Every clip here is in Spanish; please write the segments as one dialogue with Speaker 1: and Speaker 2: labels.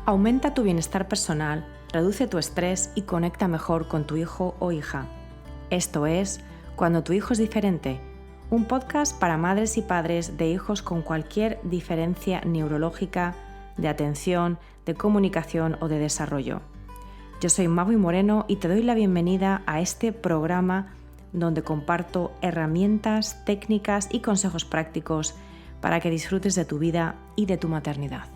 Speaker 1: Aumenta tu bienestar personal, reduce tu estrés y conecta mejor con tu hijo o hija. Esto es Cuando tu hijo es diferente, un podcast para madres y padres de hijos con cualquier diferencia neurológica, de atención, de comunicación o de desarrollo. Yo soy Mavi Moreno y te doy la bienvenida a este programa donde comparto herramientas, técnicas y consejos prácticos para que disfrutes de tu vida y de tu maternidad.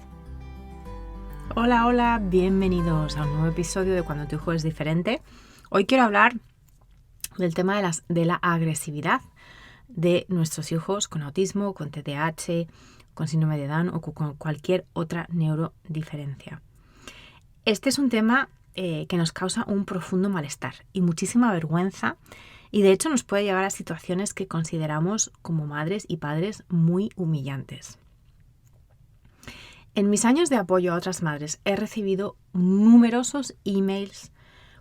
Speaker 1: Hola, bienvenidos a un nuevo episodio de Cuando tu hijo es diferente. Hoy quiero hablar del tema de la agresividad de nuestros hijos con autismo, con TDAH, con síndrome de Down o con cualquier otra neurodiferencia. Este es un tema que nos causa un profundo malestar y muchísima vergüenza, y de hecho nos puede llevar a situaciones que consideramos como madres y padres muy humillantes. En mis años de apoyo a otras madres he recibido numerosos emails,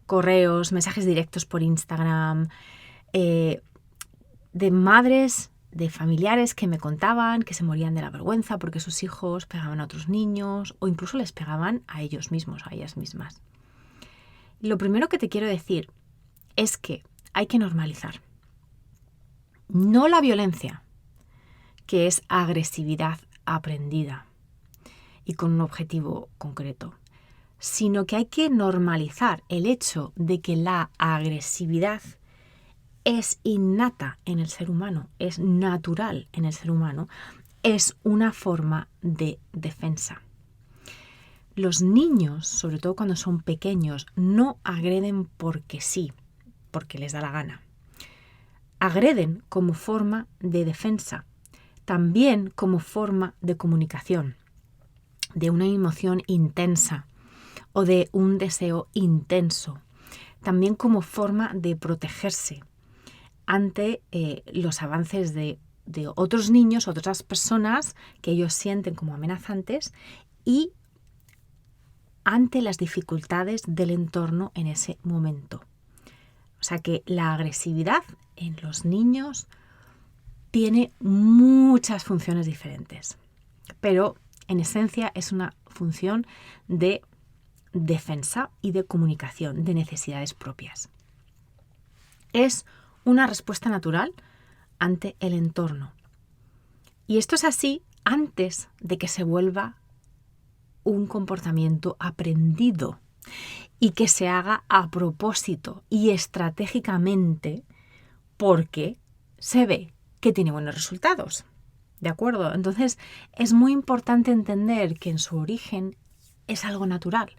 Speaker 1: correos, mensajes directos por Instagram, de madres, de familiares que me contaban que se morían de la vergüenza porque sus hijos pegaban a otros niños o incluso les pegaban a ellos mismos, a ellas mismas. Lo primero que te quiero decir es que hay que normalizar. No la violencia, que es agresividad aprendida y con un objetivo concreto, sino que hay que normalizar el hecho de que la agresividad es innata en el ser humano, es natural en el ser humano, es una forma de defensa. Los niños, sobre todo cuando son pequeños, no agreden porque sí, porque les da la gana. Agreden como forma de defensa, también como forma de comunicación, de una emoción intensa o de un deseo intenso, también como forma de protegerse ante los avances de otros niños, otras personas que ellos sienten como amenazantes y ante las dificultades del entorno en ese momento. O sea que la agresividad en los niños tiene muchas funciones diferentes, pero en esencia es una función de defensa y de comunicación de necesidades propias. Es una respuesta natural ante el entorno. Y esto es así antes de que se vuelva un comportamiento aprendido y que se haga a propósito y estratégicamente porque se ve que tiene buenos resultados. ¿De acuerdo? Entonces es muy importante entender que en su origen es algo natural,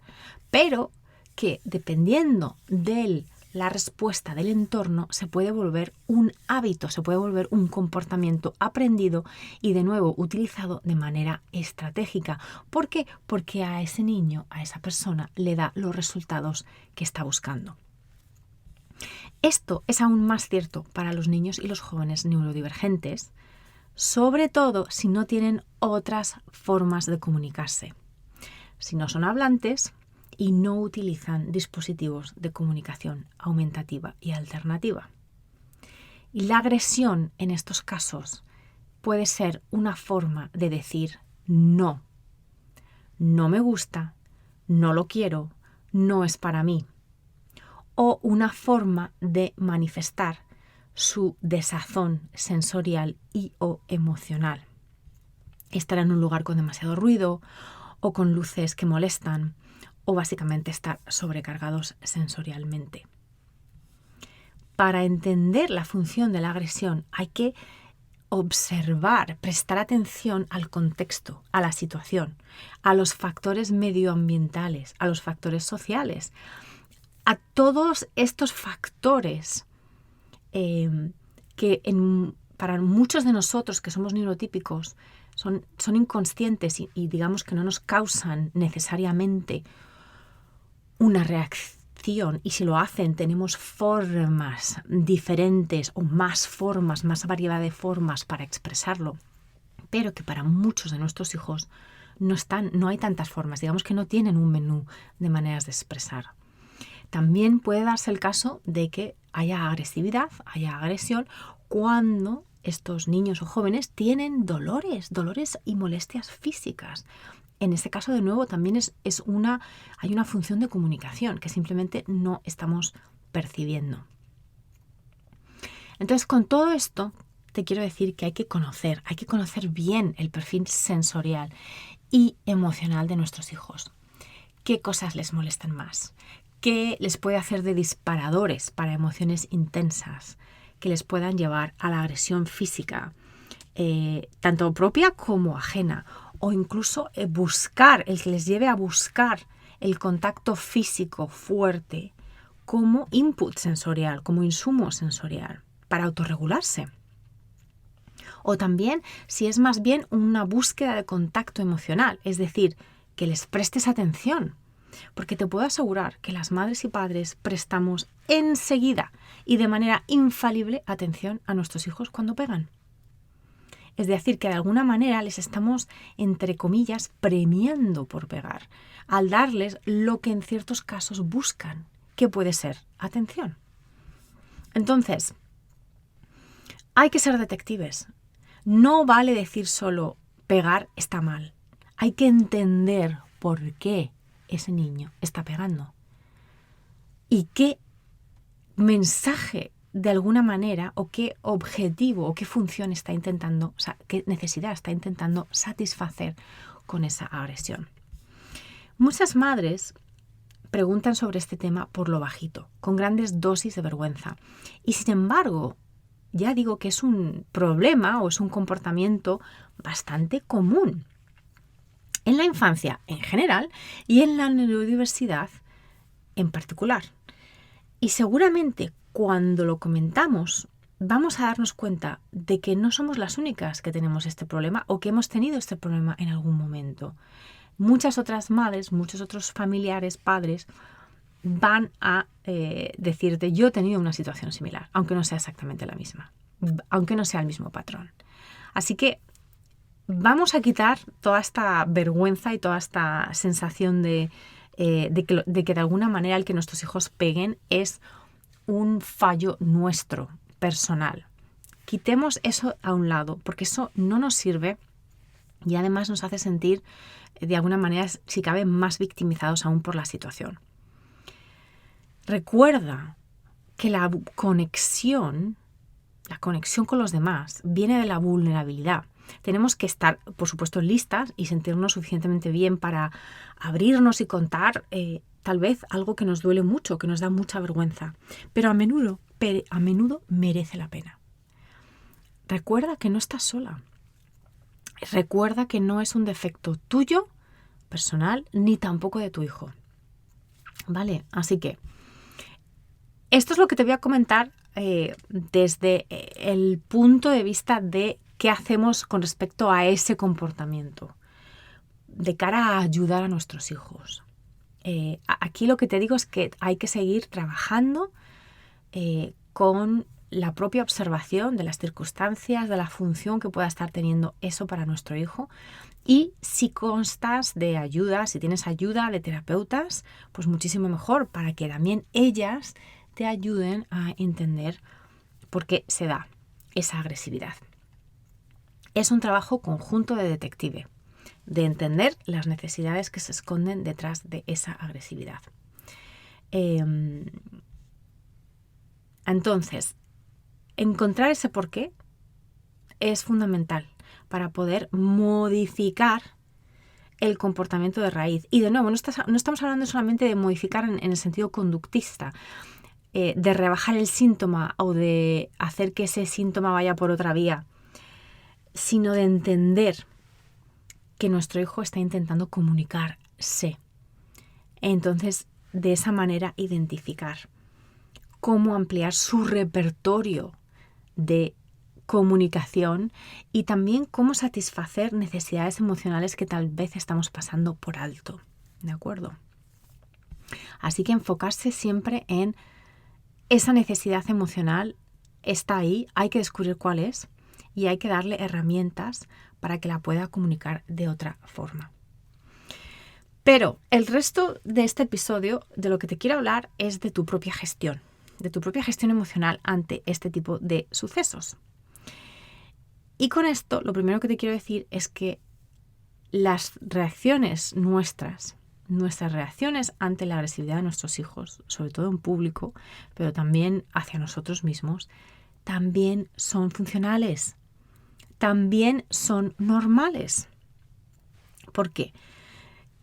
Speaker 1: pero que dependiendo de la respuesta del entorno se puede volver un hábito, se puede volver un comportamiento aprendido y de nuevo utilizado de manera estratégica. ¿Por qué? Porque a ese niño, a esa persona, le da los resultados que está buscando. Esto es aún más cierto para los niños y los jóvenes neurodivergentes, sobre todo si no tienen otras formas de comunicarse, si no son hablantes y no utilizan dispositivos de comunicación aumentativa y alternativa. Y la agresión en estos casos puede ser una forma de decir no, no me gusta, no lo quiero, no es para mí, o una forma de manifestar su desazón sensorial y o emocional. Estar en un lugar con demasiado ruido o con luces que molestan o básicamente estar sobrecargados sensorialmente. Para entender la función de la agresión hay que observar, prestar atención al contexto, a la situación, a los factores medioambientales, a los factores sociales, a todos estos factores que para muchos de nosotros que somos neurotípicos son inconscientes y digamos que no nos causan necesariamente una reacción, y si lo hacen tenemos formas diferentes o más formas, más variedad de formas para expresarlo, pero que para muchos de nuestros hijos no hay tantas formas, digamos que no tienen un menú de maneras de expresar. También puede darse el caso de que haya agresividad, haya agresión, cuando estos niños o jóvenes tienen dolores y molestias físicas. En este caso, de nuevo, también hay una función de comunicación que simplemente no estamos percibiendo. Entonces, con todo esto, te quiero decir que hay que conocer bien el perfil sensorial y emocional de nuestros hijos. ¿Qué cosas les molestan más? ¿Qué les puede hacer de disparadores para emociones intensas que les puedan llevar a la agresión física, tanto propia como ajena? O incluso el que les lleve a buscar el contacto físico fuerte como input sensorial, como insumo sensorial, para autorregularse. O también si es más bien una búsqueda de contacto emocional, es decir, que les prestes atención. Porque te puedo asegurar que las madres y padres prestamos enseguida y de manera infalible atención a nuestros hijos cuando pegan. Es decir, que de alguna manera les estamos, entre comillas, premiando por pegar, al darles lo que en ciertos casos buscan, que puede ser atención. Entonces, hay que ser detectives. No vale decir solo pegar está mal. Hay que entender por qué ese niño está pegando y qué mensaje de alguna manera o qué objetivo o qué función está intentando, qué necesidad está intentando satisfacer con esa agresión. Muchas madres preguntan sobre este tema por lo bajito, con grandes dosis de vergüenza. Y sin embargo, ya digo que es un problema o es un comportamiento bastante común en la infancia en general y en la neurodiversidad en particular. Y seguramente cuando lo comentamos vamos a darnos cuenta de que no somos las únicas que tenemos este problema o que hemos tenido este problema en algún momento. Muchas otras madres, muchos otros familiares, padres, van a decirte yo he tenido una situación similar, aunque no sea exactamente la misma, aunque no sea el mismo patrón. Así que vamos a quitar toda esta vergüenza y toda esta sensación de que de alguna manera el que nuestros hijos peguen es un fallo nuestro, personal. Quitemos eso a un lado, porque eso no nos sirve y además nos hace sentir de alguna manera, si cabe, más victimizados aún por la situación. Recuerda que la conexión con los demás viene de la vulnerabilidad. Tenemos que estar, por supuesto, listas y sentirnos suficientemente bien para abrirnos y contar tal vez algo que nos duele mucho, que nos da mucha vergüenza, pero a menudo merece la pena. Recuerda que no estás sola. Recuerda que no es un defecto tuyo, personal, ni tampoco de tu hijo. ¿Vale? Así que esto es lo que te voy a comentar desde el punto de vista de qué hacemos con respecto a ese comportamiento, de cara a ayudar a nuestros hijos. Aquí lo que te digo es que hay que seguir trabajando con la propia observación de las circunstancias, de la función que pueda estar teniendo eso para nuestro hijo. Y si constas de ayuda, si tienes ayuda de terapeutas, pues muchísimo mejor, para que también ellas te ayuden a entender por qué se da esa agresividad. Es un trabajo conjunto de detective, de entender las necesidades que se esconden detrás de esa agresividad. Entonces, encontrar ese porqué es fundamental para poder modificar el comportamiento de raíz. Y de nuevo, no estamos hablando solamente de modificar en el sentido conductista, de rebajar el síntoma o de hacer que ese síntoma vaya por otra vía, sino de entender que nuestro hijo está intentando comunicarse. Entonces, de esa manera, identificar cómo ampliar su repertorio de comunicación y también cómo satisfacer necesidades emocionales que tal vez estamos pasando por alto. ¿De acuerdo? Así que enfocarse siempre en esa necesidad emocional está ahí, hay que descubrir cuál es y hay que darle herramientas para que la pueda comunicar de otra forma. Pero el resto de este episodio, de lo que te quiero hablar, es de tu propia gestión emocional ante este tipo de sucesos. Y con esto, lo primero que te quiero decir es que las reacciones nuestras reacciones ante la agresividad de nuestros hijos, sobre todo en público, pero también hacia nosotros mismos, también son funcionales, también son normales. ¿Por qué?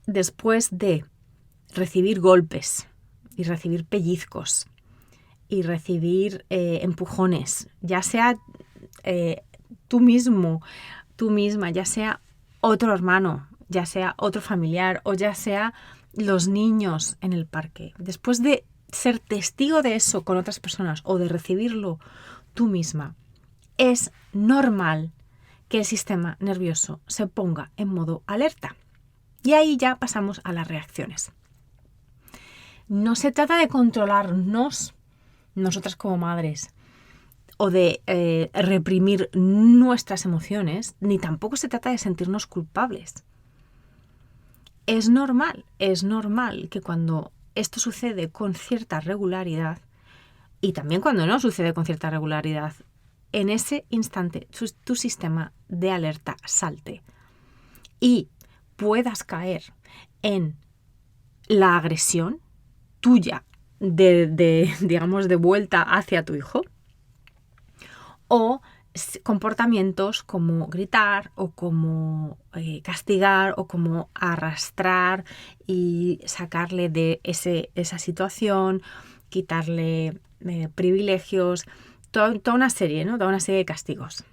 Speaker 1: Después de recibir golpes y recibir pellizcos y recibir empujones, ya sea tú mismo, tú misma, ya sea otro hermano, ya sea otro familiar o ya sea los niños en el parque, después de ser testigo de eso con otras personas o de recibirlo tú misma, es normal que el sistema nervioso se ponga en modo alerta. Y ahí ya pasamos a las reacciones. No se trata de controlarnos nosotras como madres o de reprimir nuestras emociones, ni tampoco se trata de sentirnos culpables. Es normal que cuando esto sucede con cierta regularidad, y también cuando no sucede con cierta regularidad, en ese instante tu sistema de alerta salte y puedas caer en la agresión tuya digamos, de vuelta hacia tu hijo, o comportamientos como gritar o como castigar o como arrastrar y sacarle de esa situación, quitarle privilegios, toda una serie, ¿no? Toda una serie de castigos.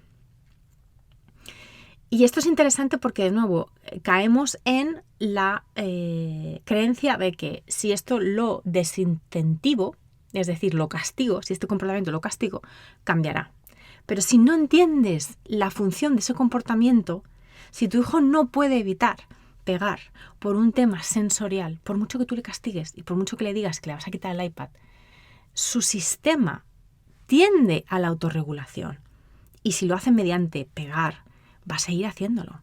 Speaker 1: Y esto es interesante porque, de nuevo, caemos en la creencia de que si esto lo desincentivo, es decir, lo castigo, si este comportamiento lo castigo, cambiará. Pero si no entiendes la función de ese comportamiento, si tu hijo no puede evitar pegar por un tema sensorial, por mucho que tú le castigues y por mucho que le digas que le vas a quitar el iPad, su sistema tiende a la autorregulación. Y si lo hace mediante pegar, va a seguir haciéndolo.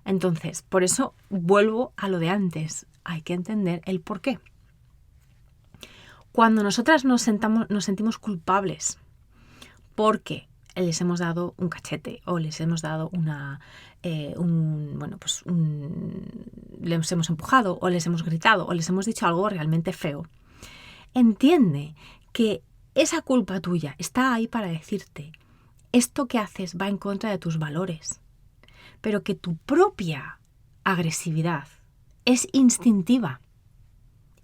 Speaker 1: Entonces, por eso vuelvo a lo de antes. Hay que entender el por qué. Cuando nosotras nos sentimos culpables porque les hemos dado un cachete o les hemos dado les hemos empujado o les hemos gritado o les hemos dicho algo realmente feo, entiende que esa culpa tuya está ahí para decirte: esto que haces va en contra de tus valores, pero que tu propia agresividad es instintiva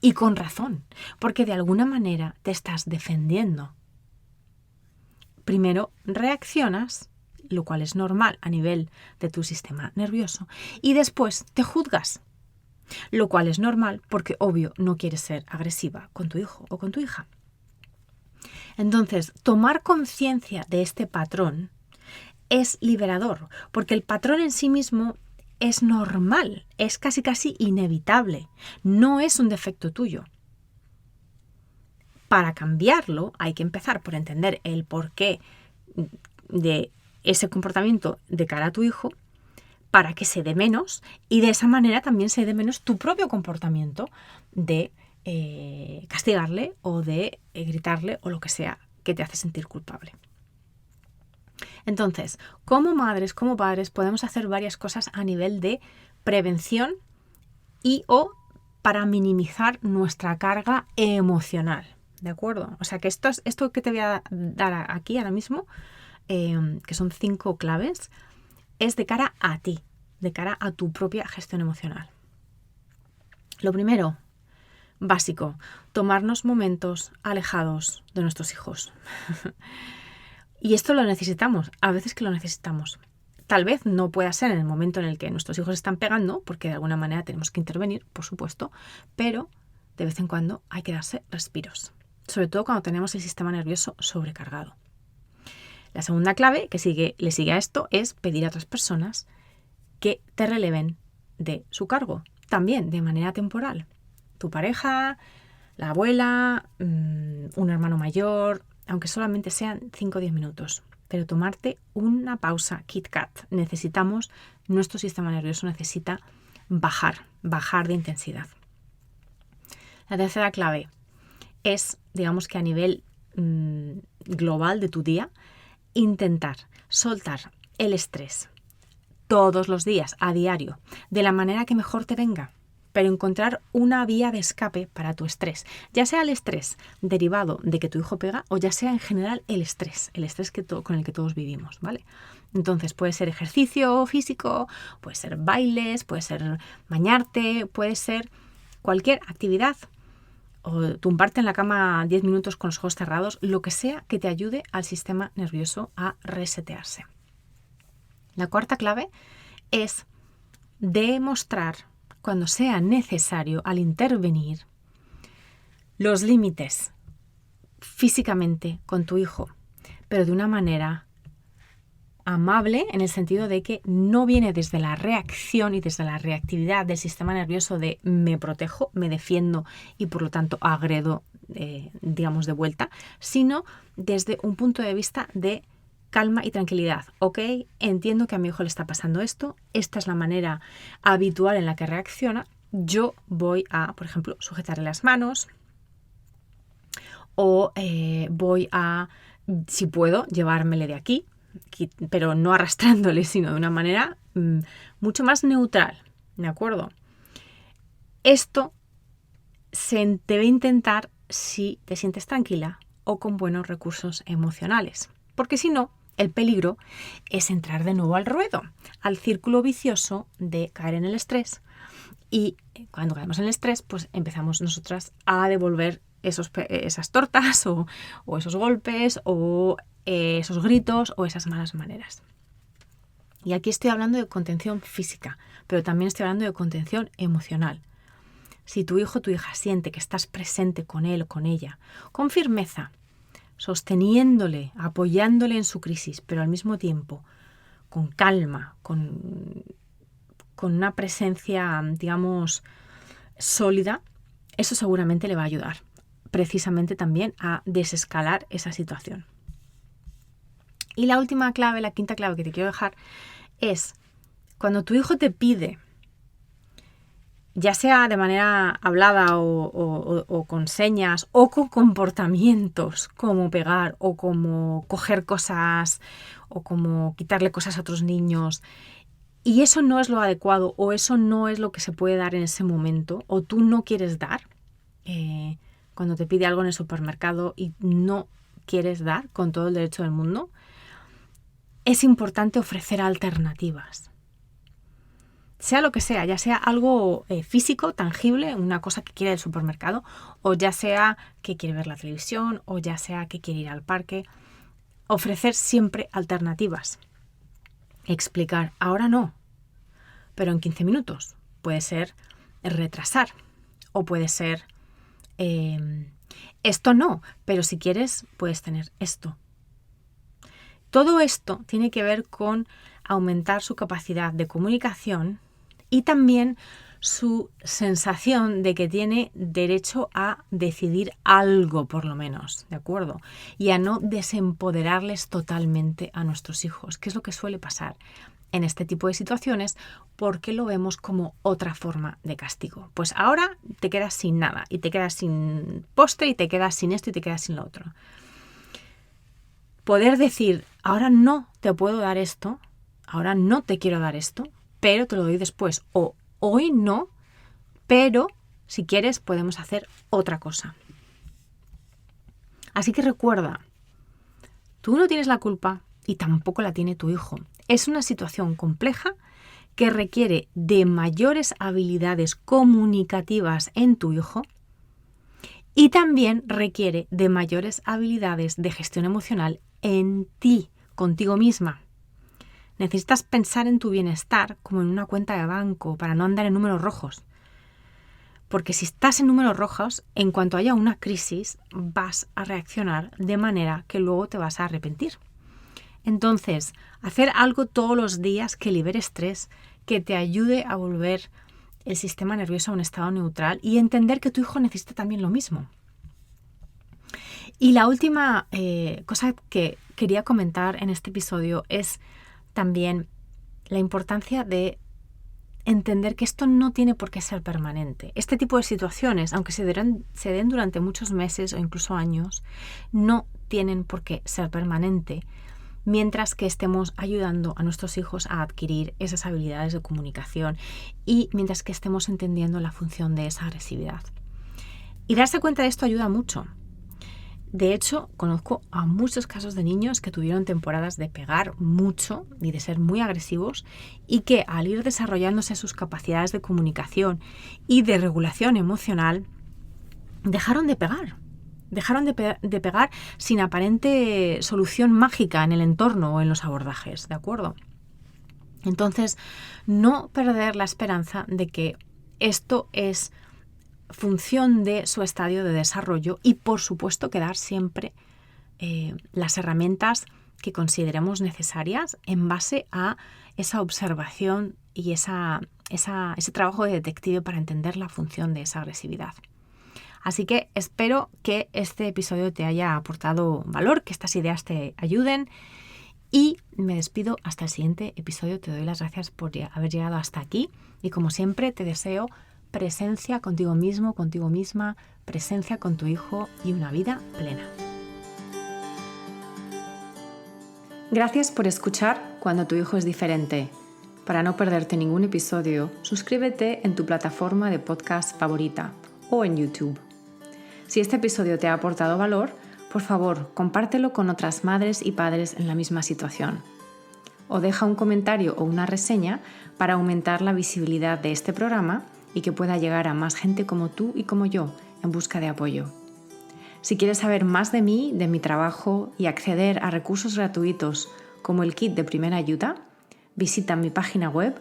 Speaker 1: y con razón, porque de alguna manera te estás defendiendo. Primero reaccionas, lo cual es normal a nivel de tu sistema nervioso, y después te juzgas, lo cual es normal porque, obvio, no quieres ser agresiva con tu hijo o con tu hija. Entonces, tomar conciencia de este patrón es liberador, porque el patrón en sí mismo es normal, es casi inevitable, no es un defecto tuyo. Para cambiarlo hay que empezar por entender el porqué de ese comportamiento de cara a tu hijo para que se dé menos y de esa manera también se dé menos tu propio comportamiento de castigarle o de gritarle o lo que sea que te hace sentir culpable. Entonces, como madres, como padres, podemos hacer varias cosas a nivel de prevención y o para minimizar nuestra carga emocional. ¿De acuerdo? O sea que esto que te voy a dar aquí ahora mismo, que son 5 claves, es de cara a ti, de cara a tu propia gestión emocional. Lo primero, básico, tomarnos momentos alejados de nuestros hijos. Y esto lo necesitamos, a veces que lo necesitamos. Tal vez no pueda ser en el momento en el que nuestros hijos están pegando, porque de alguna manera tenemos que intervenir, por supuesto, pero de vez en cuando hay que darse respiros, sobre todo cuando tenemos el sistema nervioso sobrecargado. La segunda clave que le sigue a esto es pedir a otras personas que te releven de su cargo, también de manera temporal. Tu pareja, la abuela, un hermano mayor, aunque solamente sean 5 o 10 minutos. Pero tomarte una pausa, Kit Kat. Nuestro sistema nervioso necesita bajar de intensidad. La tercera clave es, digamos que a nivel global de tu día, intentar soltar el estrés todos los días, a diario, de la manera que mejor te venga, pero encontrar una vía de escape para tu estrés, ya sea el estrés derivado de que tu hijo pega o ya sea en general el estrés con el que todos vivimos, ¿vale? Entonces puede ser ejercicio físico, puede ser bailes, puede ser bañarte, puede ser cualquier actividad o tumbarte en la cama 10 minutos con los ojos cerrados, lo que sea que te ayude al sistema nervioso a resetearse. La cuarta clave es demostrar, cuando sea necesario, al intervenir, los límites físicamente con tu hijo, pero de una manera amable, en el sentido de que no viene desde la reacción y desde la reactividad del sistema nervioso de me protejo, me defiendo y por lo tanto agredo, digamos, de vuelta, sino desde un punto de vista de calma y tranquilidad. Ok, entiendo que a mi hijo le está pasando esto, esta es la manera habitual en la que reacciona, yo voy a, por ejemplo, sujetarle las manos o voy a, si puedo, llevármele de aquí, pero no arrastrándole, sino de una manera mucho más neutral, ¿de acuerdo? Esto se debe intentar si te sientes tranquila o con buenos recursos emocionales, porque si no, el peligro es entrar de nuevo al ruedo, al círculo vicioso de caer en el estrés, y cuando caemos en el estrés, pues empezamos nosotras a devolver esas tortas o esos golpes o esos gritos o esas malas maneras. Y aquí estoy hablando de contención física, pero también estoy hablando de contención emocional. Si tu hijo o tu hija siente que estás presente con él o con ella, con firmeza, sosteniéndole, apoyándole en su crisis, pero al mismo tiempo con calma, con una presencia, digamos, sólida, eso seguramente le va a ayudar precisamente también a desescalar esa situación. Y la última clave, la quinta clave que te quiero dejar es cuando tu hijo te pide, ya sea de manera hablada o con señas o con comportamientos como pegar o como coger cosas o como quitarle cosas a otros niños, y eso no es lo adecuado o eso no es lo que se puede dar en ese momento o tú no quieres dar, cuando te pide algo en el supermercado y no quieres dar con todo el derecho del mundo, es importante ofrecer alternativas. Sea lo que sea, ya sea algo físico, tangible, una cosa que quiere del supermercado, o ya sea que quiere ver la televisión, o ya sea que quiere ir al parque, ofrecer siempre alternativas. Explicar, ahora no, pero en 15 minutos. Puede ser retrasar, o puede ser esto no, pero si quieres puedes tener esto. Todo esto tiene que ver con aumentar su capacidad de comunicación y también su sensación de que tiene derecho a decidir algo, por lo menos, ¿de acuerdo? Y a no desempoderarles totalmente a nuestros hijos, que es lo que suele pasar en este tipo de situaciones, porque lo vemos como otra forma de castigo. Pues ahora te quedas sin nada, y te quedas sin postre, y te quedas sin esto, y te quedas sin lo otro. Poder decir, ahora no te puedo dar esto, ahora no te quiero dar esto, pero te lo doy después. O hoy no, pero si quieres podemos hacer otra cosa. Así que recuerda, tú no tienes la culpa y tampoco la tiene tu hijo. Es una situación compleja que requiere de mayores habilidades comunicativas en tu hijo y también requiere de mayores habilidades de gestión emocional en ti, contigo misma. Necesitas pensar en tu bienestar como en una cuenta de banco para no andar en números rojos. Porque si estás en números rojos, en cuanto haya una crisis, vas a reaccionar de manera que luego te vas a arrepentir. Entonces, hacer algo todos los días que libere estrés, que te ayude a volver el sistema nervioso a un estado neutral y entender que tu hijo necesita también lo mismo. Y la última cosa que quería comentar en este episodio es también la importancia de entender que esto no tiene por qué ser permanente. Este tipo de situaciones, aunque se den durante muchos meses o incluso años, no tienen por qué ser permanente, mientras que estemos ayudando a nuestros hijos a adquirir esas habilidades de comunicación y mientras que estemos entendiendo la función de esa agresividad. Y darse cuenta de esto ayuda mucho. De hecho, conozco a muchos casos de niños que tuvieron temporadas de pegar mucho y de ser muy agresivos y que al ir desarrollándose sus capacidades de comunicación y de regulación emocional, dejaron de pegar. Dejaron de pegar sin aparente solución mágica en el entorno o en los abordajes, ¿de acuerdo? Entonces, no perder la esperanza de que esto es función de su estadio de desarrollo y, por supuesto, que dar siempre las herramientas que consideremos necesarias en base a esa observación y ese trabajo de detective para entender la función de esa agresividad. Así que espero que este episodio te haya aportado valor, que estas ideas te ayuden y me despido hasta el siguiente episodio. Te doy las gracias por haber llegado hasta aquí y como siempre te deseo presencia contigo mismo, contigo misma, presencia con tu hijo y una vida plena. Gracias por escuchar Cuando tu hijo es diferente. Para no perderte ningún episodio, suscríbete en tu plataforma de podcast favorita o en YouTube. Si este episodio te ha aportado valor, por favor, compártelo con otras madres y padres en la misma situación. O deja un comentario o una reseña para aumentar la visibilidad de este programa y que pueda llegar a más gente como tú y como yo en busca de apoyo. Si quieres saber más de mí, de mi trabajo y acceder a recursos gratuitos como el kit de primera ayuda, visita mi página web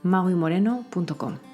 Speaker 1: mauimoreno.com.